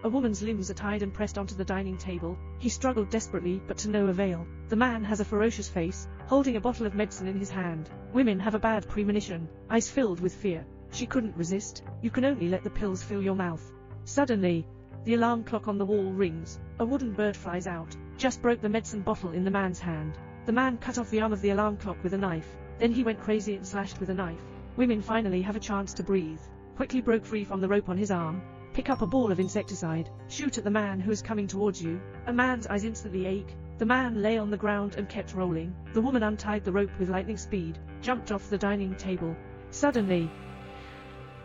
A woman's limbs are tied and pressed onto the dining table. He struggled desperately, but to no avail. The man has a ferocious face, holding a bottle of medicine in his hand. Women have a bad premonition, eyes filled with fear. She couldn't resist. You can only let the pills fill your mouth. Suddenly, the alarm clock on the wall rings. A wooden bird flies out, just broke the medicine bottle in the man's hand. The man cut off the arm of the alarm clock with a knife. Then he went crazy and slashed with a knife. Women finally have a chance to breathe. Quickly broke free from the rope on his arm. Pick up a ball of insecticide. Shoot at the man who is coming towards you. A man's eyes instantly ache. The man lay on the ground and kept rolling. The woman untied the rope with lightning speed, jumped off the dining table. Suddenly,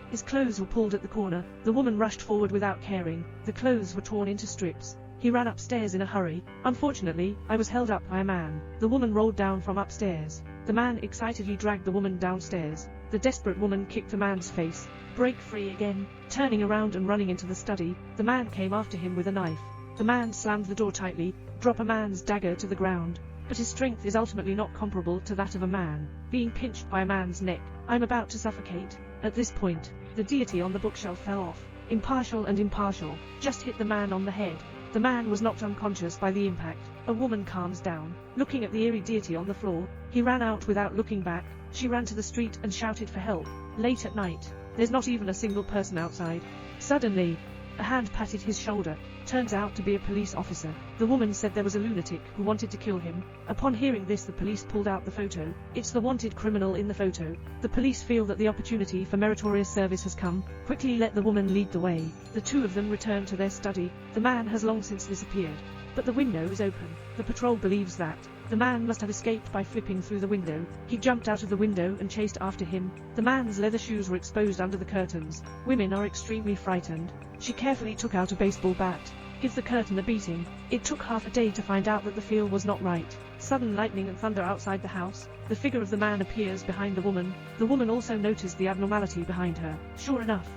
his clothes were pulled at the corner. The woman rushed forward without caring. The clothes were torn into strips. He ran upstairs in a hurry. Unfortunately, I was held up by a man. The woman rolled down from upstairs. The man excitedly dragged the woman downstairs. The desperate woman kicked the man's face. Break free again. Turning around and running into the study, the man came after him with a knife. The man slammed the door tightly, drop a man's dagger to the ground. But his strength is ultimately not comparable to that of a man. Being pinched by a man's neck, I'm about to suffocate. At this point, the deity on the bookshelf fell off. Impartial, just hit the man on the head. The man was knocked unconscious by the impact. A woman calms down. Looking at the eerie deity on the floor, he ran out without looking back. She ran to the street and shouted for help. Late at night, there's not even a single person outside. Suddenly, a hand patted his shoulder. Turns out to be a police officer. The woman said there was a lunatic who wanted to kill him. Upon hearing this, the police pulled out the photo. It's the wanted criminal in the photo. The police feel that the opportunity for meritorious service has come. Quickly let the woman lead the way. The two of them return to their study. The man has long since disappeared. But the window is open. The patrol believes that the man must have escaped by flipping through the window. He jumped out of the window and chased after him. The man's leather shoes were exposed under the curtains. Women are extremely frightened. She carefully took out a baseball bat. Give the curtain a beating. It took half a day to find out that the feel was not right. Sudden lightning and thunder outside the house. The figure of the man appears behind the woman. The woman also noticed the abnormality behind her. Sure enough,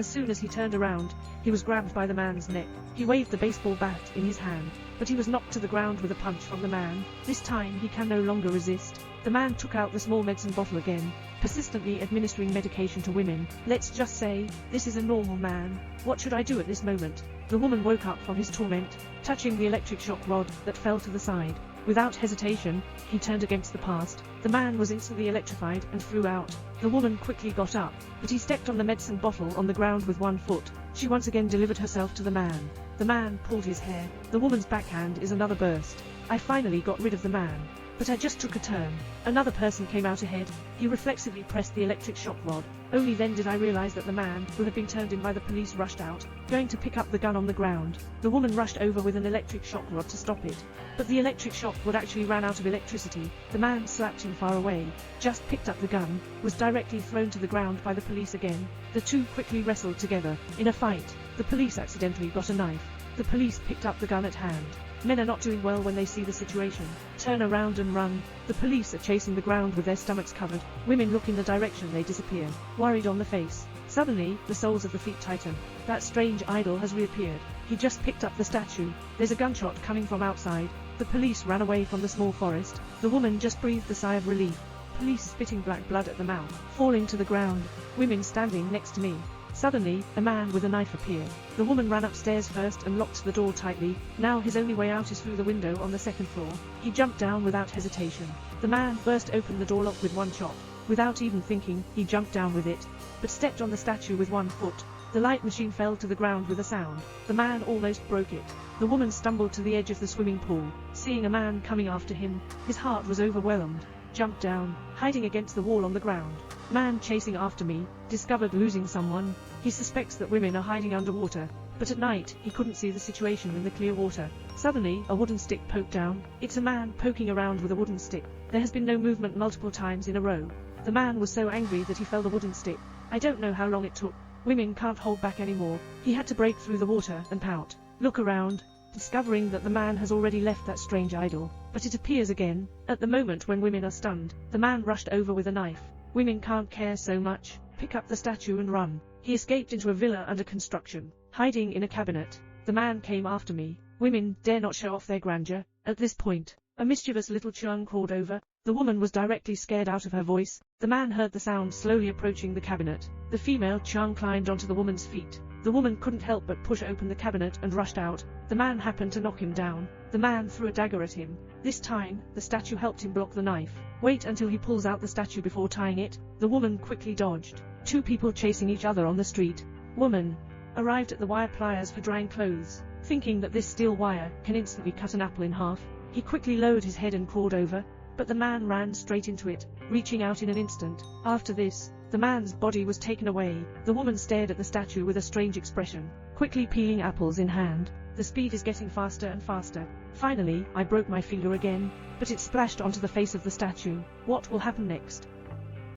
as soon as he turned around, he was grabbed by the man's neck. He waved the baseball bat in his hand, but he was knocked to the ground with a punch from the man. This time he can no longer resist. The man took out the small medicine bottle again, persistently administering medication to women. Let's just say, this is a normal man. What should I do at this moment? The woman woke up from his torment, touching the electric shock rod that fell to the side. Without hesitation, he turned against the past. The man was instantly electrified and flew out. The woman quickly got up, but he stepped on the medicine bottle on the ground with one foot. She once again delivered herself to the man. The man pulled his hair. The woman's backhand is another burst. I finally got rid of the man. But I just took a turn. Another person came out ahead. He reflexively pressed the electric shock rod. Only then did I realize that the man, who had been turned in by the police, rushed out, going to pick up the gun on the ground. The woman rushed over with an electric shock rod to stop it. But the electric shock rod actually ran out of electricity. The man slapped him far away, just picked up the gun, was directly thrown to the ground by the police again. The two quickly wrestled together. In a fight, the police accidentally got a knife. The police picked up the gun at hand. Men are not doing well when they see the situation. Turn around and run. The police are chasing the ground with their stomachs covered. Women look in the direction they disappear, worried on the face. Suddenly, the soles of the feet tighten. That strange idol has reappeared. He just picked up the statue. There's a gunshot coming from outside. The police ran away from the small forest. The woman just breathed a sigh of relief. Police spitting black blood at the mouth, falling to the ground. Women standing next to me. Suddenly, a man with a knife appeared. The woman ran upstairs first and locked the door tightly. Now his only way out is through the window on the second floor. He jumped down without hesitation. The man burst open the door lock with one shot. Without even thinking, he jumped down with it, but stepped on the statue with one foot. The light machine fell to the ground with a sound. The man almost broke it. The woman stumbled to the edge of the swimming pool. Seeing a man coming after him, his heart was overwhelmed. Jumped down, hiding against the wall on the ground. Man chasing after me, discovered losing someone. He suspects that women are hiding underwater, but at night, he couldn't see the situation in the clear water. Suddenly, a wooden stick poked down. It's a man poking around with a wooden stick. There has been no movement multiple times in a row. The man was so angry that he fell the wooden stick. I don't know how long it took. Women can't hold back anymore. He had to break through the water and pout. Look around, discovering that the man has already left that strange idol. But it appears again. At the moment when women are stunned, the man rushed over with a knife. Women can't care so much. Pick up the statue and run. He escaped into a villa under construction, hiding in a cabinet. The man came after me. Women dare not show off their grandeur. At this point, a mischievous little Chung crawled over. The woman was directly scared out of her voice. The man heard the sound slowly approaching the cabinet. The female Chung climbed onto the woman's feet. The woman couldn't help but push open the cabinet and rushed out. The man happened to knock him down. The man threw a dagger at him. This time, the statue helped him block the knife. Wait until he pulls out the statue before tying it. The woman quickly dodged. Two people chasing each other on the street. Woman arrived at the wire pliers for drying clothes. Thinking that this steel wire can instantly cut an apple in half, he quickly lowered his head and crawled over, but the man ran straight into it, reaching out in an instant. After this, the man's body was taken away. The woman stared at the statue with a strange expression, quickly peeling apples in hand. The speed is getting faster and faster. Finally, I broke my finger again, but it splashed onto the face of the statue. What will happen next?